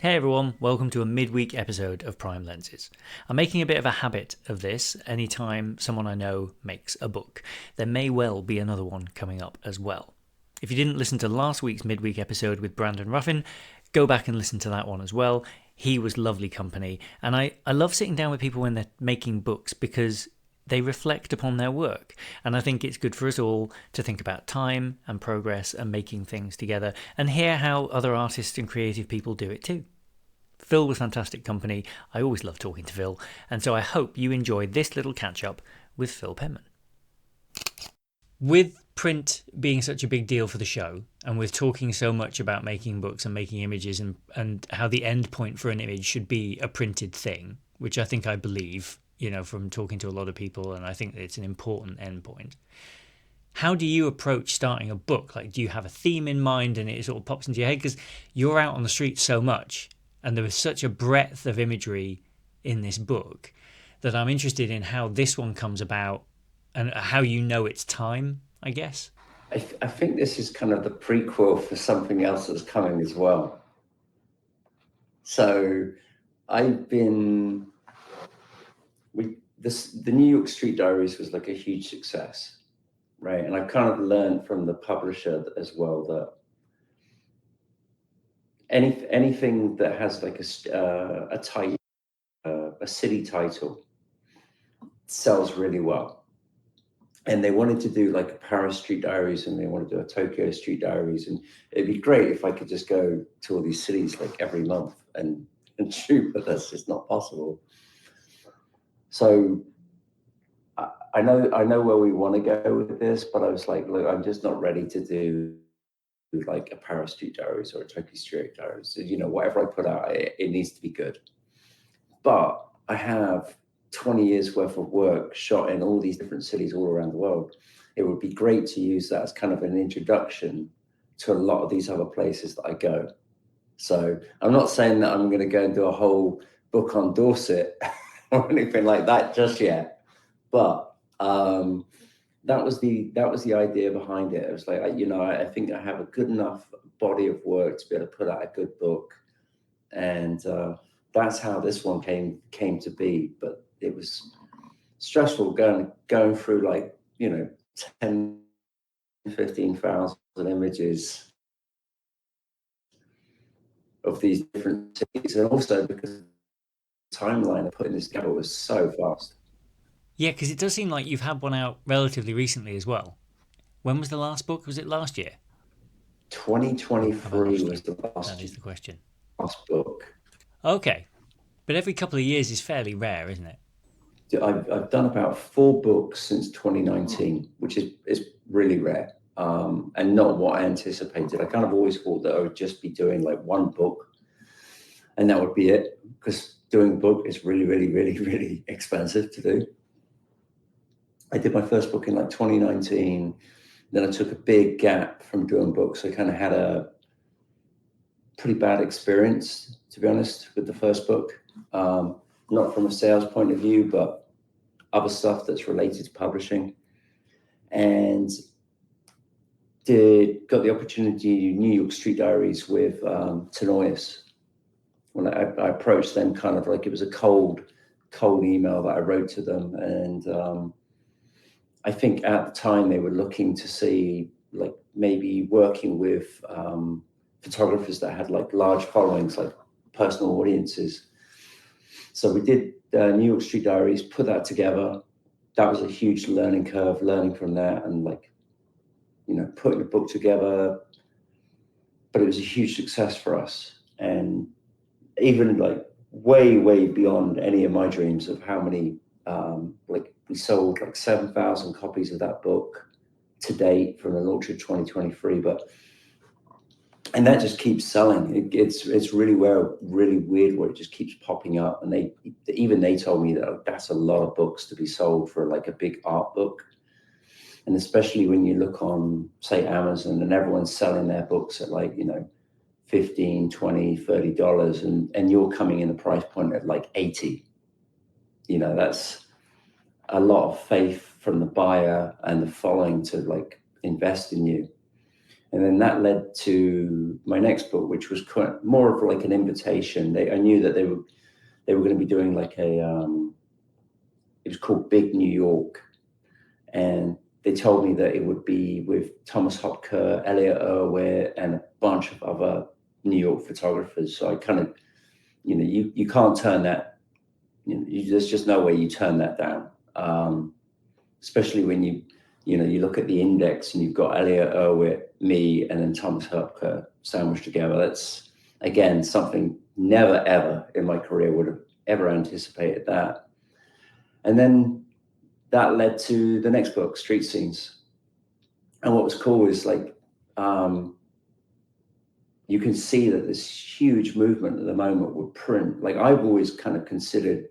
Hey everyone, welcome to a midweek episode of Prime Lenses. I'm making a bit of a habit of this anytime someone I know makes a book. There may well be another one coming up as well. If you didn't listen to last week's midweek episode with Brandon Ruffin, go back and listen to that one as well. He was lovely company, and I love sitting down with people when they're making books because they reflect upon their work. And I think it's good for us all to think about time and progress and making things together and hear how other artists and creative people do it too. Phil was fantastic company. I always love talking to Phil, and so I hope you enjoyed this little catch up with Phil Penman. With print being such a big deal for the show, and with talking so much about making books and making images and how the end point for an image should be a printed thing, which I think I believe, from talking to a lot of people, and I think it's an important end point. How do you approach starting a book? Like, do you have a theme in mind and it sort of pops into your head? Because you're out on the street so much and there was such a breadth of imagery in this book that I'm interested in how this one comes about and how you know it's time, I guess. I think this is kind of the prequel for something else that's coming as well. So I've been the New York Street Diaries was like a huge success, right? And I kind of learned from the publisher as well that anything that has like a city title sells really well. And they wanted to do like a Paris Street Diaries and they want to do a Tokyo Street Diaries. And it'd be great if I could just go to all these cities like every month and shoot, but that's just not possible. So I know where we want to go with this, but I was like, look, I'm just not ready to do like a Paris Street Diaries or a Tokyo Street Diaries. So, whatever I put out, it needs to be good. But I have 20 years worth of work shot in all these different cities all around the world. It would be great to use that as kind of an introduction to a lot of these other places that I go. So I'm not saying that I'm going to go and do a whole book on Dorset or anything like that just yet, but that was the idea behind it. It was like, I think I have a good enough body of work to be able to put out a good book, and that's how this one came to be. But it was stressful going through like 10, 15,000 images of these different cities, and also because the timeline of putting this together was so fast. Yeah, because it does seem like you've had one out relatively recently as well. When was the last book? Was it last year? Oh, have I 2023 lost you? was the That last is the question. book. Okay, but every couple of years is fairly rare, isn't it? I've done about 4 books since 2019, which is really rare, and not what I anticipated. I kind of always thought that I would just be doing like one book, and that would be it, because doing a book is really, really, really, really expensive to do. I did my first book in like 2019. Then I took a big gap from doing books. I kind of had a pretty bad experience, to be honest, with the first book. Not from a sales point of view, but other stuff that's related to publishing. And got the opportunity to do New York Street Diaries with Tenoyas. When I approached them, kind of like it was a cold email that I wrote to them, and I think at the time they were looking to see like maybe working with photographers that had like large followings, like personal audiences. So we did New York Street Diaries, put that together. That was a huge learning curve, learning from that and like, putting a book together. But it was a huge success for us. And even like way, way beyond any of my dreams of how many, like we sold like 7,000 copies of that book to date from the launch of 2023. And that just keeps selling. It's really weird where it just keeps popping up. And they told me that that's a lot of books to be sold for like a big art book. And especially when you look on, say, Amazon, and everyone's selling their books at like, 15, 20, $30, and you're coming in the price point at like 80. That's a lot of faith from the buyer and the following to like invest in you. And then that led to my next book, which was more of like an invitation. I knew that they were going to be doing like it was called Big New York, and they told me that it would be with Thomas Hopker, Elliot Erwitt, and a bunch of other New York photographers. So I kind of, you can't turn that. There's just no way you turn that down. Especially when you look at the index and you've got Elliot Erwitt, me, and then Thomas Hopker sandwiched together. That's again something never ever in my career would have ever anticipated that. And then that led to the next book, Street Scenes. And what was cool is like you can see that this huge movement at the moment with print. Like I've always kind of considered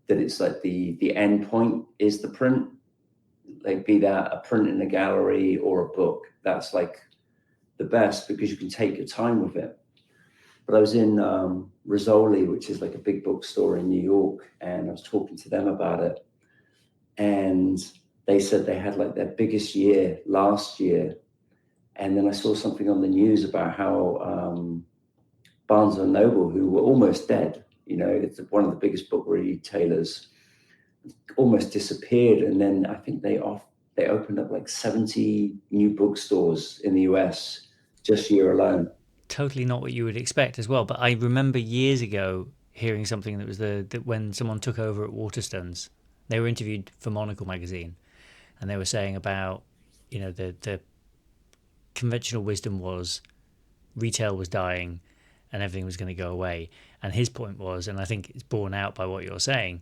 that it's like the end point is the print, like be that a print in a gallery or a book. That's like the best because you can take your time with it. But I was in Rizzoli, which is like a big bookstore in New York, and I was talking to them about it. And they said they had like their biggest year last year. And then I saw something on the news about how Barnes and Noble, who were almost dead, it's one of the biggest book retailers, almost disappeared. And then I think they opened up like 70 new bookstores in the US just year alone. Totally not what you would expect as well. But I remember years ago hearing something that was that when someone took over at Waterstones, they were interviewed for Monocle magazine, and they were saying about the conventional wisdom was retail was dying and everything was going to go away. And his point was, and I think it's borne out by what you're saying,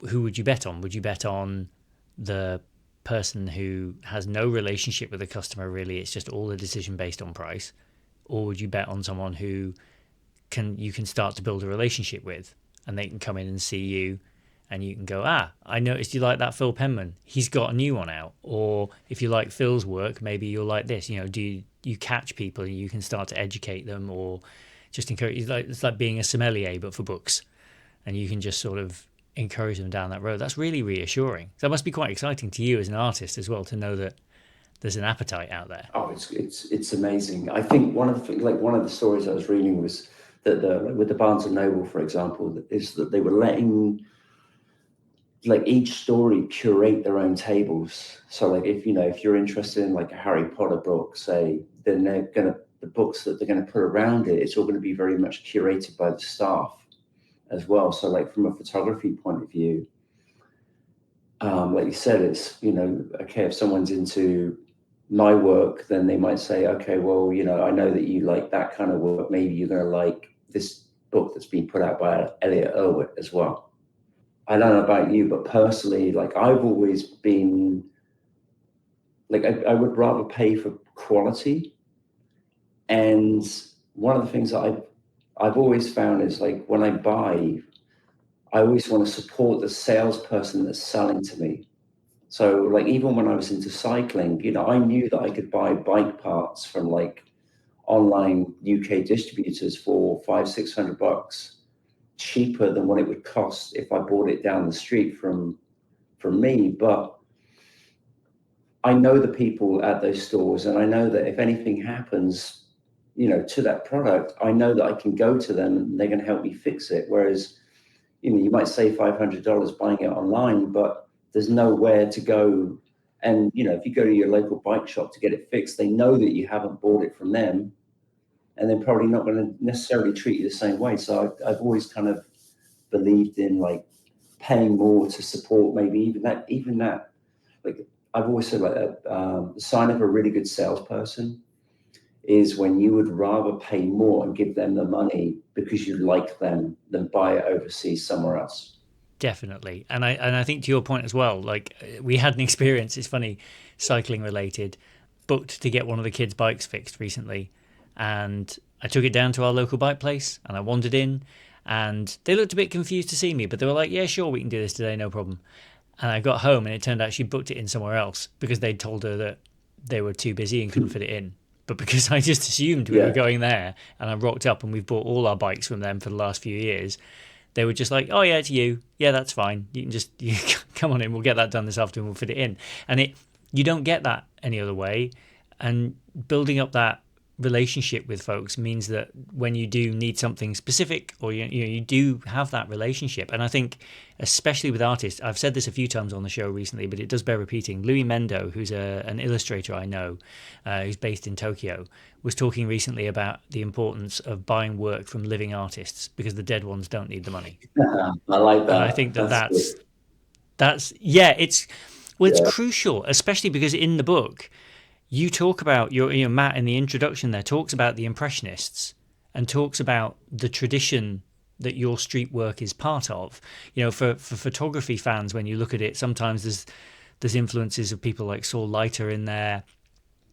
who would you bet on? Would you bet on the person who has no relationship with the customer really? It's just all a decision based on price. Or would you bet on someone who you can start to build a relationship with, and they can come in and see you, and you can go, I noticed you like that Phil Penman. He's got a new one out. Or if you like Phil's work, maybe you'll like this. Do you catch people and you can start to educate them, or just encourage? It's like being a sommelier but for books, and you can just sort of encourage them down that road. That's really reassuring. That must be quite exciting to you as an artist as well, to know that there's an appetite out there. Oh, it's amazing. I think one of the stories I was reading was that with the Barnes and Noble, for example, is that they were letting like each story curate their own tables. So like if you're interested in like a Harry Potter book, say, then the books that they're gonna put around it, it's all gonna be very much curated by the staff as well. So like from a photography point of view, like you said, it's okay, if someone's into my work, then they might say, okay, well, I know that you like that kind of work. Maybe you're going to like this book that's been put out by Elliot Erwitt as well. I don't know about you, but personally, like I've always been like, I would rather pay for quality. And one of the things that I've always found is like when I buy, I always want to support the salesperson that's selling to me. So like even when I was into cycling, I knew that I could buy bike parts from like online UK distributors for $500-600 cheaper than what it would cost if I bought it down the street from me. But I know the people at those stores, and I know that if anything happens, to that product, I know that I can go to them and they're going to help me fix it. Whereas, you might save $500 buying it online, but there's nowhere to go. And, if you go to your local bike shop to get it fixed, they know that you haven't bought it from them, and they're probably not going to necessarily treat you the same way. So I've always kind of believed in like paying more to support maybe even that, like I've always said like the sign of a really good salesperson is when you would rather pay more and give them the money because you like them than buy it overseas somewhere else. Definitely. And I think to your point as well, like we had an experience, it's funny, cycling related, booked to get one of the kids' bikes fixed recently. And I took it down to our local bike place and I wandered in, and they looked a bit confused to see me, but they were like, yeah, sure, we can do this today, no problem. And I got home and it turned out she booked it in somewhere else because they'd told her that they were too busy and couldn't fit it in. But because I just assumed we were Yeah. going there and I rocked up and we've bought all our bikes from them for the last few years, they were just like, oh, yeah, it's you. Yeah, that's fine. You come on in. We'll get that done this afternoon. We'll fit it in. And you don't get that any other way. and building up that relationship with folks means that when you do need something specific, or you do have that relationship. And I think especially with artists, I've said this a few times on the show recently, but it does bear repeating. Louis Mendo, who's an illustrator I know, who's based in Tokyo, was talking recently about the importance of buying work from living artists because the dead ones don't need the money. I like And I that. think that That's good. that's yeah, it's Yeah. crucial, especially because in the book you talk about Matt in the introduction there talks about the Impressionists and talks about the tradition that your street work is part of. For photography fans, when you look at it, sometimes there's influences of people like Saul Leiter in there.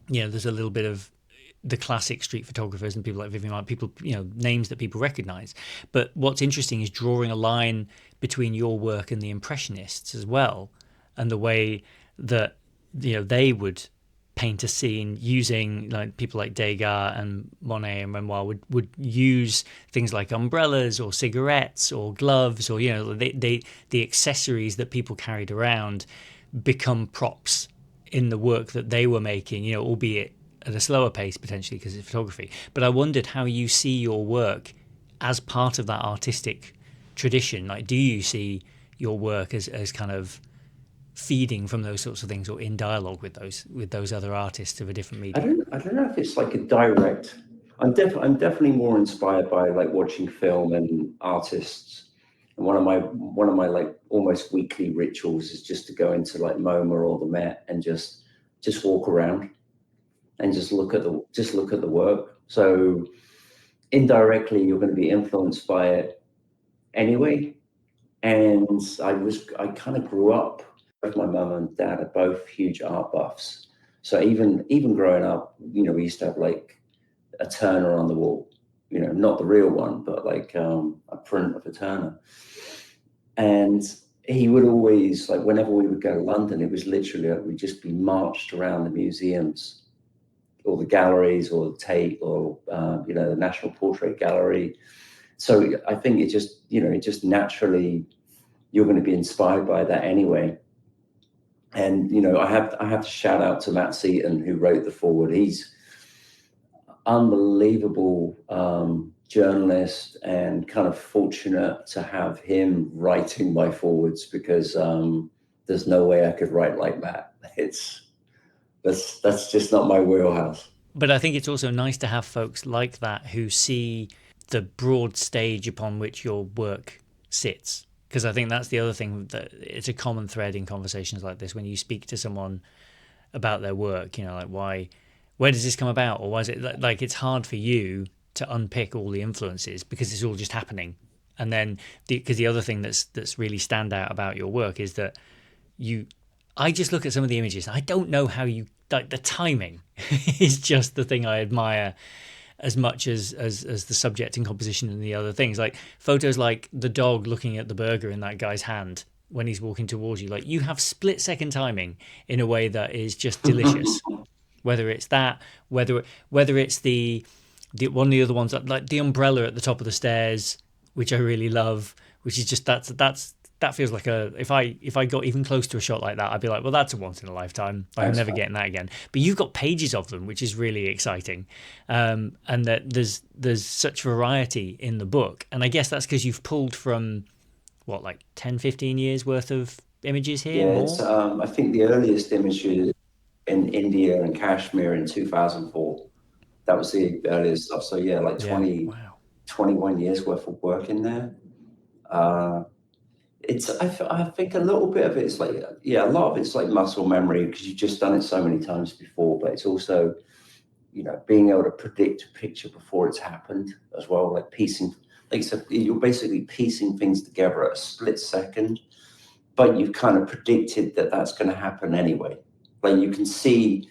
There's a little bit of the classic street photographers and people like Vivian Wright, people, names that people recognize. But what's interesting is drawing a line between your work and the Impressionists as well, and the way that they would paint a scene using, like, people like Degas and Monet and Renoir would use things like umbrellas or cigarettes or gloves, or the accessories that people carried around become props in the work that they were making, albeit at a slower pace potentially because it's photography. But I wondered how you see your work as part of that artistic tradition. Like, do you see your work as kind of feeding from those sorts of things, or in dialogue with those other artists of a different medium? I don't know if it's like a direct. I'm definitely more inspired by like watching film and artists. And one of my like almost weekly rituals is just to go into like MoMA or the Met and just walk around and just look at the work. So indirectly, you're going to be influenced by it anyway. And I kind of grew up. Both my mum and dad are both huge art buffs. So even growing up, we used to have like a Turner on the wall. Not the real one, but like a print of a Turner. And he would always, like, whenever we would go to London, it was literally like we'd just be marched around the museums or the galleries or the Tate or the National Portrait Gallery. So I think it just naturally, you're going to be inspired by that anyway. And I have to shout out to Matt Seaton, who wrote the foreword. He's unbelievable journalist, and kind of fortunate to have him writing my forwards, because there's no way I could write like that. That's just not my wheelhouse. But I think it's also nice to have folks like that who see the broad stage upon which your work sits. Because I think that's the other thing, that it's a common thread in conversations like this when you speak to someone about their work, like, where does this come about? Or why is it like it's hard for you to unpick all the influences because it's all just happening. And then because the other thing that's really stand out about your work is that I just look at some of the images and I don't know how you, like, the timing is just the thing I admire as much as the subject and composition and the other things. Like photos like the dog looking at the burger in that guy's hand when he's walking towards you. Like, you have split second timing in a way that is just delicious. Whether it's that, whether it's the one of the other ones, like the umbrella at the top of the stairs, which I really love, which is just that feels like if I got even close to a shot like that, I'd be like, well, that's a once in a lifetime. I'm never getting that again. But you've got pages of them, which is really exciting, and that there's such variety in the book. And I guess that's because you've pulled from what, like 10, 15 years worth of images here, Yeah, more. I think the earliest images in India and Kashmir in 2004. That was the earliest stuff. So yeah, like Yeah. 20, Wow. 21 years worth of work in there. Uh, I think a little bit of it is like, yeah, a lot of it's like muscle memory because you've just done it so many times before, but it's also, being able to predict a picture before it's happened as well, like piecing, like, so you're basically piecing things together at a split second, but you've kind of predicted that that's going to happen anyway. Like you kind of see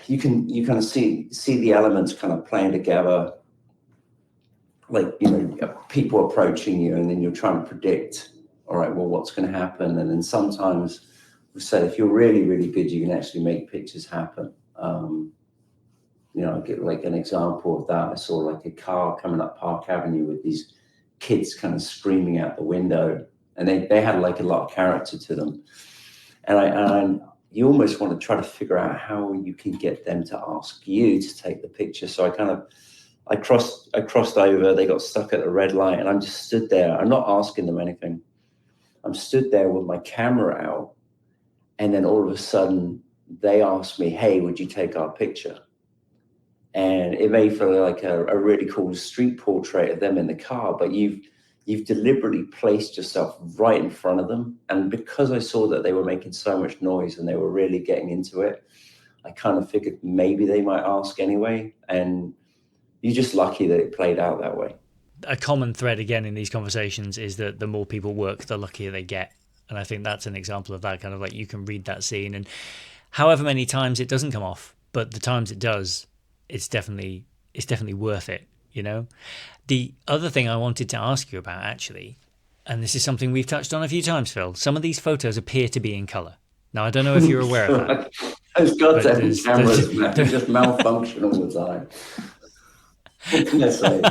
the elements kind of playing together, like, people approaching you, and then you're trying to predict, all right, well, what's going to happen. And then sometimes we said, if you're really, really good, you can actually make pictures happen. I'll give like an example of that. I saw like a car coming up Park Avenue with these kids kind of screaming out the window, and they had like a lot of character to them. And you almost want to try to figure out how you can get them to ask you to take the picture. So I crossed over, they got stuck at the red light, and I'm just stood there. I'm not asking them anything. I'm stood there with my camera out, and then all of a sudden they asked me, "Hey, would you take our picture?" And it made for like a really cool street portrait of them in the car, but you've deliberately placed yourself right in front of them. And because I saw that they were making so much noise and they were really getting into it, I kind of figured maybe they might ask anyway. And you're just lucky that it played out that way. A common thread again in these conversations is that the more people work, the luckier they get. And I think that's an example of that, kind of like you can read that scene, and however many times it doesn't come off, but the times it does, it's definitely worth it, you know? The other thing I wanted to ask you about, actually, and this is something we've touched on a few times, Phil, some of these photos appear to be in color. Now, I don't know if you're aware of that, Those but goddamn cameras, man, they just malfunction all the time. What can I say?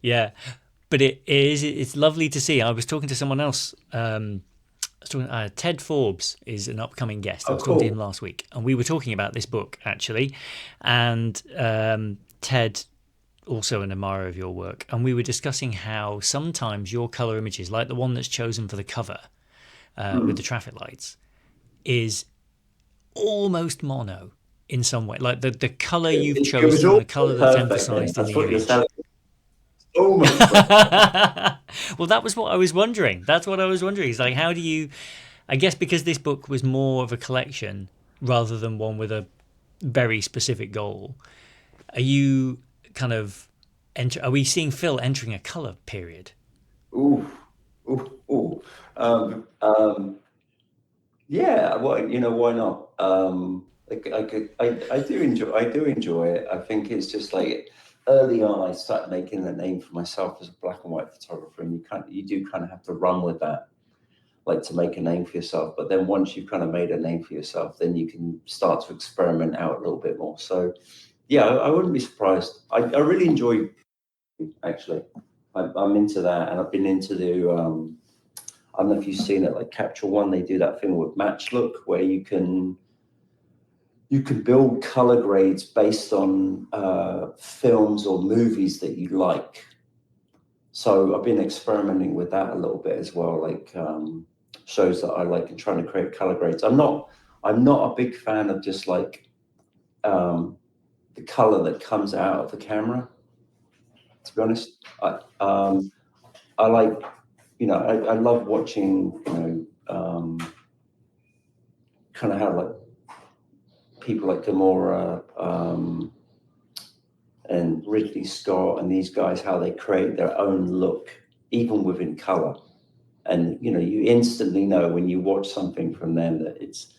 yeah, but it's lovely to see. I was talking to someone else. Ted Forbes is an upcoming guest. I Oh, was talking to him cool. last week, and we were talking about this book actually. And Ted, also an admirer of your work, and we were discussing how sometimes your color images, like the one that's chosen for the cover with the traffic lights, is almost mono in some way. Like the color you've It was chosen and all the color that's perfect then. emphasized in That's the what you're image. telling me. Almost perfect. Well, that was what I was wondering. That's what I was wondering. It's like, how do you? I guess because this book was more of a collection rather than one with a very specific goal. Are you kind of are we seeing Phil entering a color period? Ooh, ooh, ooh. Yeah, well, why not? I do enjoy it. I think it's just like early on, I started making a name for myself as a black and white photographer, and you do kind of have to run with that, like to make a name for yourself. But then once you've kind of made a name for yourself, then you can start to experiment out a little bit more. So yeah, I wouldn't be surprised. I really enjoy actually. I'm into that, and I've been into the I don't know if you've seen it, like Capture One. They do that thing with Match Look, where you can build color grades based on films or movies that you like. So I've been experimenting with that a little bit as well, like shows that I like and trying to create color grades. I'm not a big fan of just like the color that comes out of the camera. To be honest, I like, I love watching, kind of how like people like Gamora and Ridley Scott and these guys, how they create their own look, even within color. And you instantly know when you watch something from them that it's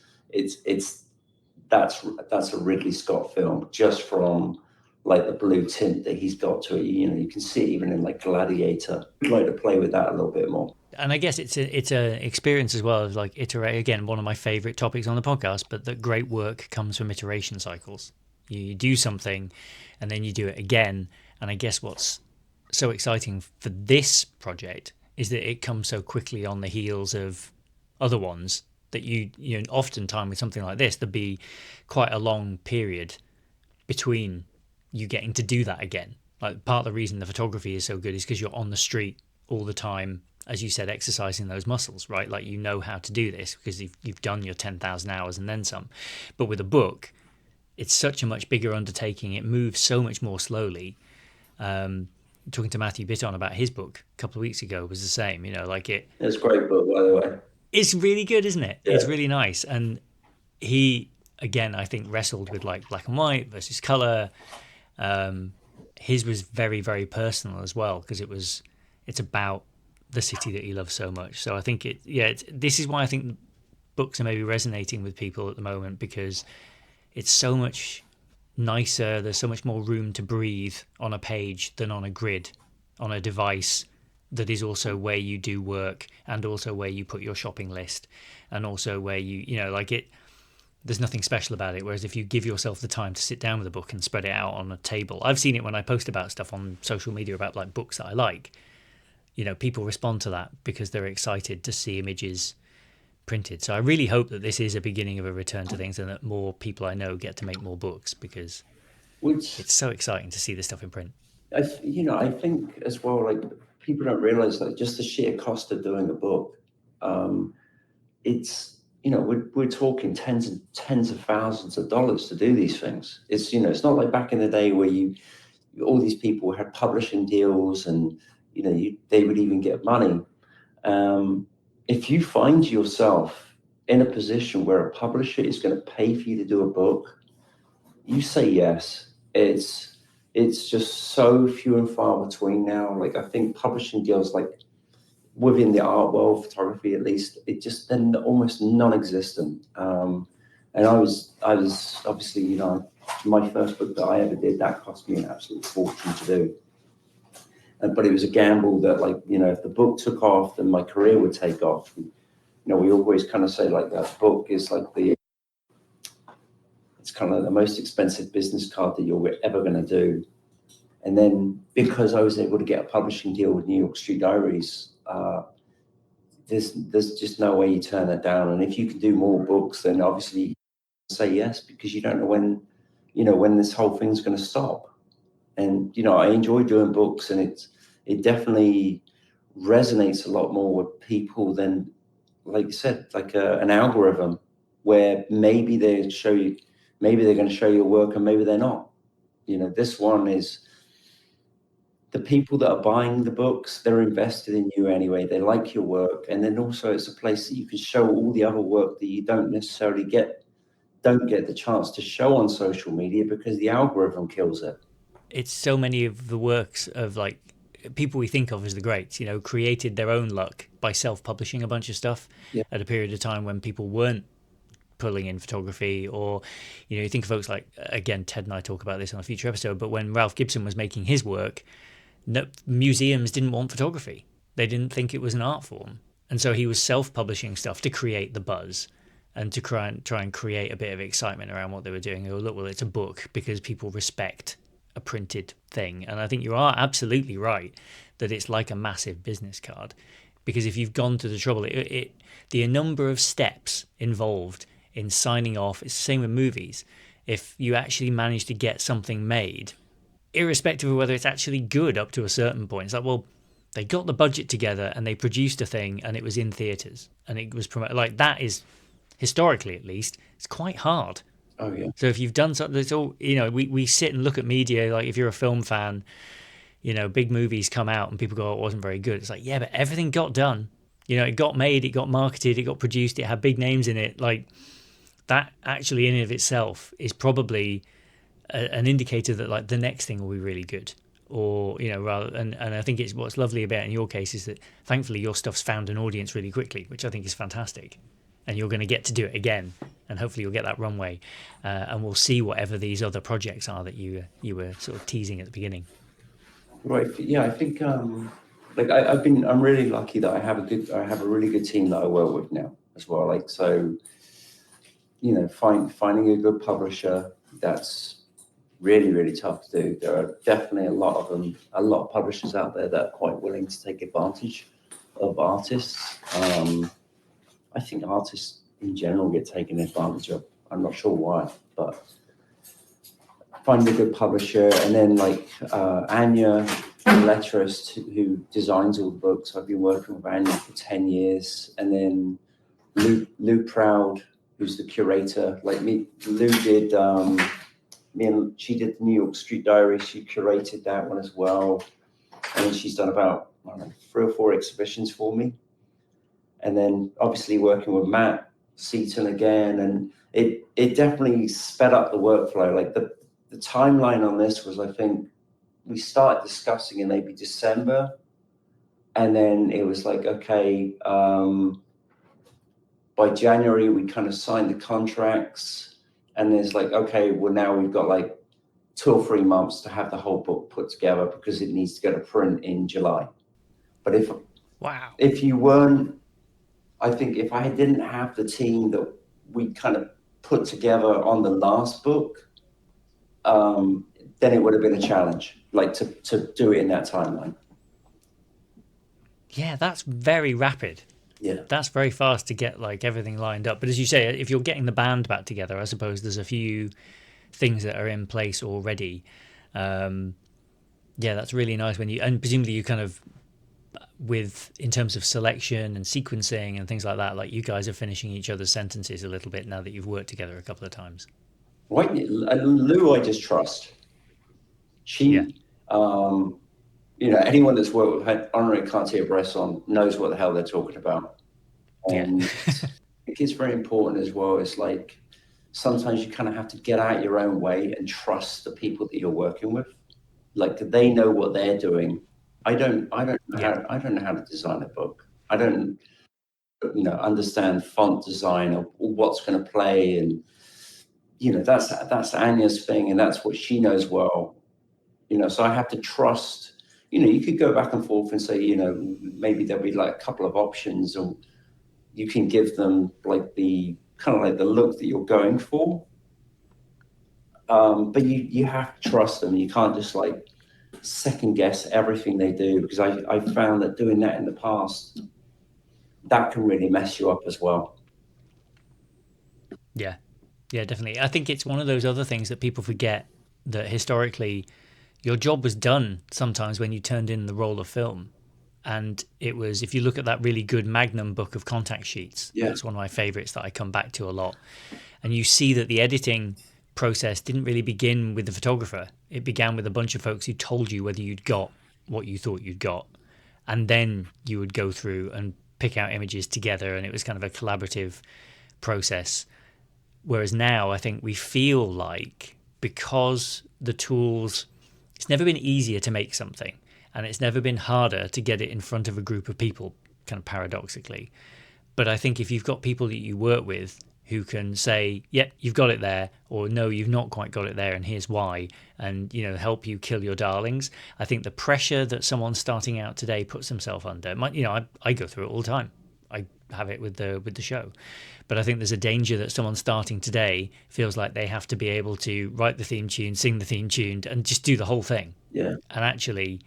that's a Ridley Scott film just from like the blue tint that he's got to it. You can see it even in like Gladiator. I'd like to play with that a little bit more. And I guess it's a experience as well of like iterate again, one of my favorite topics on the podcast, but that great work comes from iteration cycles. You do something and then you do it again. And I guess what's so exciting for this project is that it comes so quickly on the heels of other ones that oftentimes with something like this there'd be quite a long period between you getting to do that again. Like part of the reason the photography is so good is because you're on the street all the time, as you said, exercising those muscles, right? Like you know how to do this because you've done your 10,000 hours and then some. But with a book, it's such a much bigger undertaking. It moves so much more slowly. Talking to Matthew Bitton about his book a couple of weeks ago was the same. Like It's a great book, by the way. it's really good, isn't it? It's Yeah. really nice. And he, again, I think wrestled with like black and white versus color. His was very, very personal as well because it's about the city that he loves so much. So I think this is why I think books are maybe resonating with people at the moment because it's so much nicer. There's so much more room to breathe on a page than on a grid, on a device that is also where you do work and also where you put your shopping list and also where like it. There's nothing special about it. Whereas if you give yourself the time to sit down with a book and spread it out on a table, I've seen it when I post about stuff on social media about like books that I like. People respond to that because they're excited to see images printed. So I really hope that this is a beginning of a return to things, and that more people I know get to make more books, because Which it's so exciting to see this stuff in print. I think as well, like people don't realize like just the sheer cost of doing a book. Um, it's we're talking tens of thousands of dollars to do these things. It's not like back in the day where you all these people had publishing deals and they would even get money. Um, if you find yourself in a position where a publisher is going to pay for you to do a book, you say yes. It's just so few and far between now. Like I think publishing deals, like within the art world, photography at least, it just then almost non-existent. And I was obviously, my first book that I ever did, that cost me an absolute fortune to do. But it was a gamble that, like, if the book took off, then my career would take off. We always kind of say like that book is like it's kind of the most expensive business card that you're ever going to do. And then because I was able to get a publishing deal with New York Street Diaries, there's just no way you turn that down. And if you can do more books, then obviously you say yes, because you don't know when this whole thing's going to stop. And I enjoy doing books, and it definitely resonates a lot more with people than, like you said, like an algorithm where maybe they're going to show you work and maybe they're not. This one is the people that are buying the books, they're invested in you anyway. They like your work. And then also it's a place that you can show all the other work that you don't necessarily don't get the chance to show on social media because the algorithm kills it. It's so many of the works of like people we think of as the greats, created their own luck by self-publishing a bunch of stuff Yeah. at a period of time when people weren't pulling in photography. Or you think of folks like, again, Ted and I talk about this on a future episode, but when Ralph Gibson was making his work, no, museums didn't want photography. They didn't think it was an art form, and so he was self-publishing stuff to create the buzz and to try and create a bit of excitement around what they were doing. Oh, look, well, it's a book because people respect a printed thing. And I think you are absolutely right that it's like a massive business card, because if you've gone to the trouble, the number of steps involved in signing off, it's the same with movies. If you actually manage to get something made, irrespective of whether it's actually good up to a certain point, it's like, well, they got the budget together and they produced a thing and it was in theaters and it was promoted. Like, that is, historically at least, it's quite hard. Oh yeah. So if you've done something, it's all, we sit and look at media, like if you're a film fan, big movies come out and people go, oh, it wasn't very good. It's like, yeah, but everything got done. It got made, it got marketed, it got produced, it had big names in it. Like, that actually in and of itself is probably an indicator that like the next thing will be really good. Or rather, and I think it's what's lovely about in your case is that thankfully your stuff's found an audience really quickly, which I think is fantastic, and you're going to get to do it again, and hopefully you'll get that runway, and we'll see whatever these other projects are that you were sort of teasing at the beginning. Right. Yeah, I think like I'm really lucky that I have a really good team that I work with now as well. Like, so finding a good publisher, that's really, really tough to do. There are definitely a lot of publishers out there that are quite willing to take advantage of artists. I think artists in general get taken advantage of. I'm not sure why, but finding a good publisher, and then like Anya, the letterist who designs all the books. I've been working with Anya for 10 years, and then Lou Proud, who's the curator. Like Lou did. She did the New York Street Diary. She curated that one as well, and then she's done about 3 or 4 exhibitions for me. And then obviously working with Matt Seaton again, and it definitely sped up the workflow. Like the timeline on this was, I think we started discussing in maybe December, and then it was like, okay, by January we kind of signed the contracts, and it's like, okay, well now we've got like 2 or 3 months to have the whole book put together because it needs to go to print in July. But Wow. if you weren't, I think if I didn't have the team that we kind of put together on the last book, then it would have been a challenge, like to do it in that timeline. Yeah, that's very rapid. Yeah. That's very fast to get like everything lined up. But as you say, if you're getting the band back together, I suppose there's a few things that are in place already. Um, yeah, that's really nice when you, and presumably you kind of, with in terms of selection and sequencing and things like that, like you guys are finishing each other's sentences a little bit now that you've worked together a couple of times. Right. Lou, I just trust. Yeah, She, um, anyone that's worked with had honorary Cartier breasts on knows what the hell they're talking about. yeah, And I think it's very important as well. It's like sometimes you kind of have to get out your own way and trust the people that you're working with. Like they know what they're doing. I don't know yeah, how to design a book. I don't, understand font design or what's going to play. And, that's Anya's thing. And that's what she knows well. So I have to trust, you could go back and forth and say, maybe there'll be like a couple of options, or you can give them like the kind of like the look that you're going for. But you have to trust them. You can't just like second guess everything they do, because I found that doing that in the past, that can really mess you up as well. yeah, yeah, definitely. I think it's one of those other things that people forget, that historically your job was done sometimes when you turned in the roll of film. And it was, if you look at that really good Magnum book of contact sheets, Yeah, that's one of my favorites that I come back to a lot. And you see that the editing process didn't really begin with the photographer. It began with a bunch of folks who told you whether you'd got what you thought you'd got. And then you would go through and pick out images together. And it was kind of a collaborative process. Whereas now I think we feel like, because the tools, it's never been easier to make something, and it's never been harder to get it in front of a group of people, kind of paradoxically. But I think if you've got people that you work with who can say, yep, you've got it there, or no, you've not quite got it there, and here's why, and help you kill your darlings. I think the pressure that someone starting out today puts himself under, I go through it all the time. I have it with the show, but I think there's a danger that someone starting today feels like they have to be able to write the theme tune, sing the theme tune, and just do the whole thing. yeah, And actually,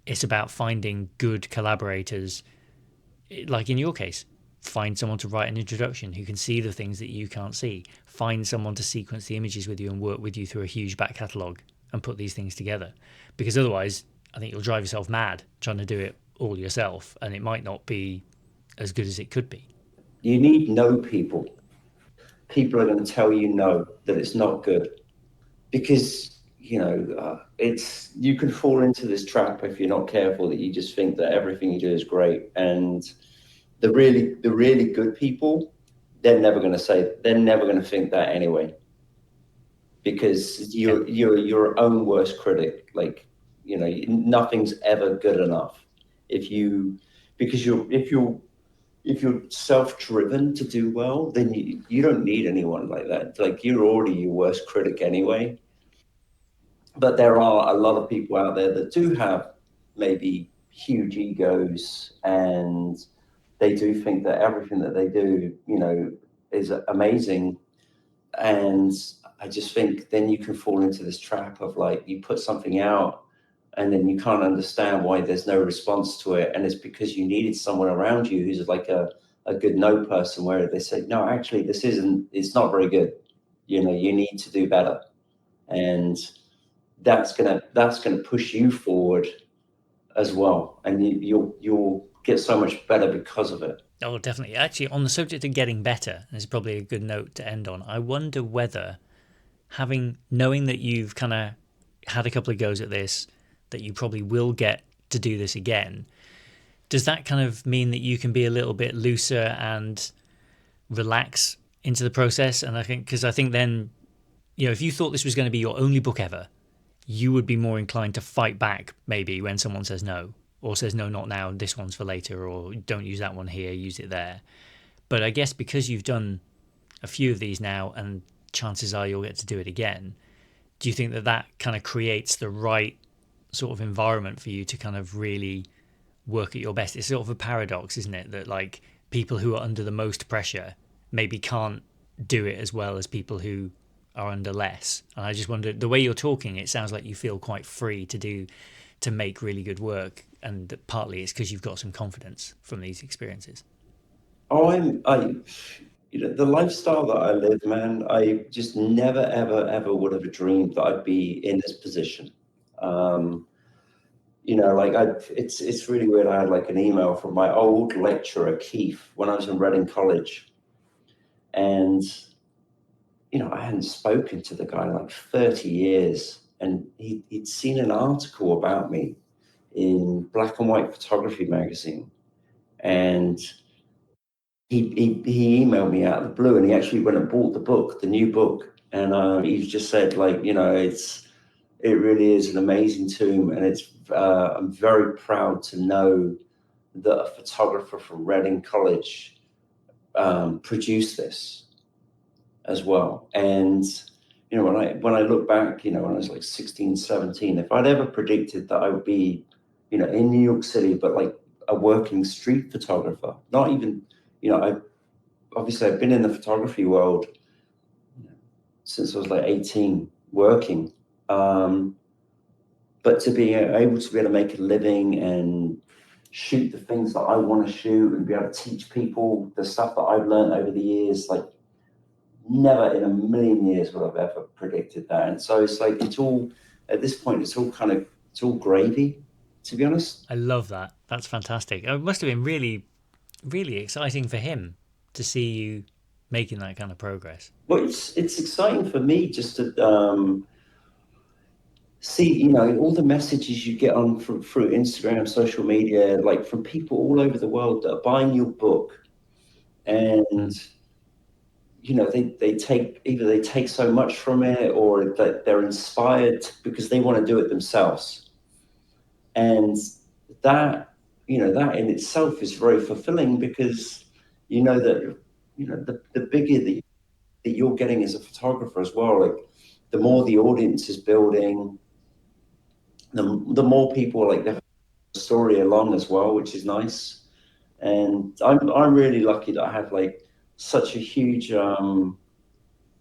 it's about finding good collaborators, like in your case. Find someone to write an introduction who can see the things that you can't see. Find someone to sequence the images with you and work with you through a huge back catalogue and put these things together. Because otherwise, I think you'll drive yourself mad trying to do it all yourself, and it might not be as good as it could be. you need no people. People are going to tell you no, that it's not good, because it's you can fall into this trap if you're not careful, that you just think that everything you do is great. And the really good people, they're never going to think that anyway, because Yeah. you're your own worst critic. Like, nothing's ever good enough if you because if you're self-driven to do well, then you don't need anyone like that. Like, you're already your worst critic anyway. But there are a lot of people out there that do have maybe huge egos, and they do think that everything that they do, is amazing. And I just think then you can fall into this trap of like, you put something out and then you can't understand why there's no response to it. And it's because you needed someone around you who's like a good no person, where they say, no, actually, it's not very good. You need to do better. And that's gonna push you forward as well. And you'll get so much better because of it. Oh, definitely. Actually, on the subject of getting better, this is probably a good note to end on. I wonder whether, knowing that you've kind of had a couple of goes at this, that you probably will get to do this again, does that kind of mean that you can be a little bit looser and relax into the process? And because I think then, if you thought this was going to be your only book ever, you would be more inclined to fight back maybe when someone says no, or says no, not now, this one's for later, or don't use that one here, use it there. But I guess because you've done a few of these now, and chances are you'll get to do it again, do you think that that kind of creates the right sort of environment for you to kind of really work at your best? It's sort of a paradox, isn't it, that like people who are under the most pressure maybe can't do it as well as people who are under less. And I just wonder, the way you're talking, it sounds like you feel quite free to make really good work, and partly it's because you've got some confidence from these experiences. Oh, the lifestyle that I live, man, I just never, ever, ever would have dreamed that I'd be in this position. Um, like it's really weird. I had like an email from my old lecturer, Keith, when I was in Reading College, and I hadn't spoken to the guy in like 30 years, and he'd seen an article about me in Black and White Photography magazine, and he emailed me out of the blue, and he actually went and bought the book, the new book, and he just said, like, it really is an amazing tomb, and I'm very proud to know that a photographer from Reading College produced this as well. And when I look back, when I was like 16, 17, if I'd ever predicted that I would be, in New York City, but like a working street photographer, not even, I obviously I've been in the photography world since I was like 18 working. But to be able to make a living and shoot the things that I want to shoot and be able to teach people the stuff that I've learned over the years, like never in a million years would I've ever predicted that. And so it's like, it's all, at this point, it's all gravy, to be honest. I love that. That's fantastic. It must have been really, really exciting for him to see you making that kind of progress. But it's exciting for me just to see, all the messages you get on through Instagram, social media, like from people all over the world that are buying your book, and Mm. they take so much from it, or that they're inspired because they want to do it themselves. And that, that in itself is very fulfilling, because that the bigger that you're getting as a photographer as well, like the more the audience is building, the more people like the story along as well, which is nice. And I'm really lucky that I have like such a huge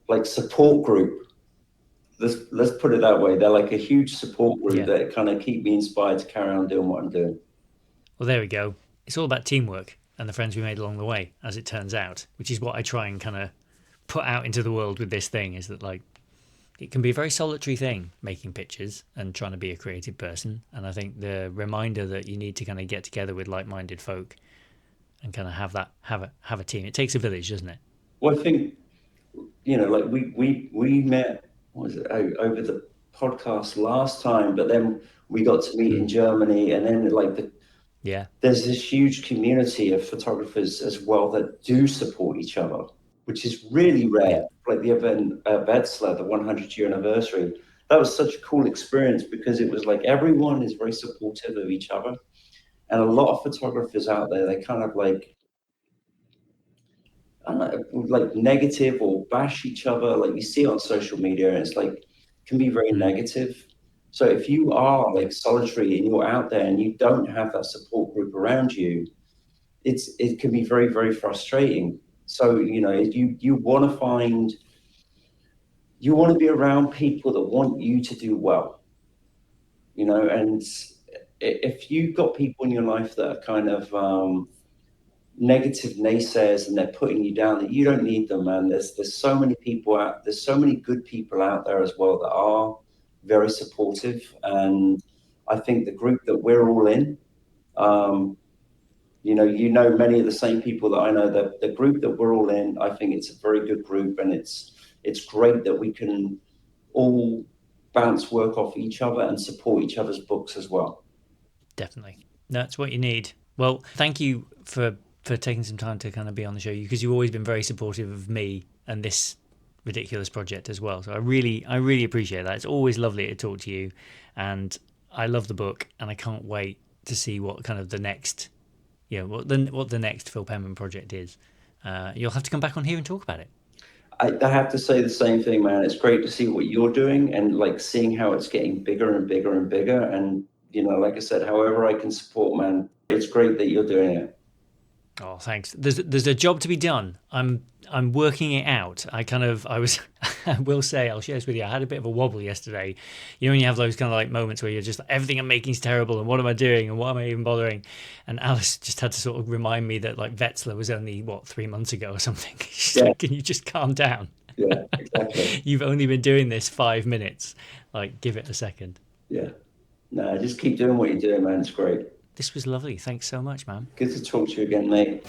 like support group. Let's put it that way. They're like a huge support group Yeah. that kind of keep me inspired to carry on doing what I'm doing. Well, there we go. It's all about teamwork and the friends we made along the way, as it turns out, which is what I try and kind of put out into the world with this thing is that, like, it can be a very solitary thing making pictures and trying to be a creative person. And I think the reminder that you need to kind of get together with like minded folk and kind of have a team. It takes a village, doesn't it? Well, I think like we met, what was it, over the podcast last time, but then we got to meet in Mm. Germany, and then like Yeah. there's this huge community of photographers as well that do support each other, which is really Yeah. rare. Like the event Wetzlar, the 100-year anniversary, that was such a cool experience because it was like everyone is very supportive of each other, and a lot of photographers out there, they kind of like, I don't know, like negative or bash each other. Like you see it on social media, and it's like can be very Mm. negative. So if you are Yeah. like solitary and you're out there and you don't have that support group around you, it can be very, very frustrating. So you want to be around people that want you to do well, and if you've got people in your life that are kind of negative naysayers and they're putting you down, that you don't need them, man. There's so many good people out there as well that are very supportive, and I think the group that we're all in, um, many of the same people that I know. The group that we're all in, I think it's a very good group, and it's great that we can all bounce work off each other and support each other's books as well. Definitely. That's what you need. Well, thank you for taking some time to kind of be on the show because you've always been very supportive of me and this ridiculous project as well. So I really appreciate that. It's always lovely to talk to you, and I love the book, and I can't wait to see what kind of the next, what the next Phil Penman project is. You'll have to come back on here and talk about it. I have to say the same thing, man. It's great to see what you're doing and like seeing how it's getting bigger and bigger and bigger. And like I said, however I can support, man, it's great that you're doing it. Oh, thanks. There's a job to be done. I'm working it out. I was I will say, I'll share this with you. I had a bit of a wobble yesterday. You know when you have those kind of like moments where you're just like, everything I'm making is terrible and what am I doing and what am I even bothering? And Alice just had to sort of remind me that like Wetzlar was only what 3 months ago or something. She's Yeah, like, can you just calm down? yeah, exactly. You've only been doing this 5 minutes. Like, give it a second. Yeah. No, just keep doing what you're doing, man. It's great. This was lovely. Thanks so much, man. Good to talk to you again, mate.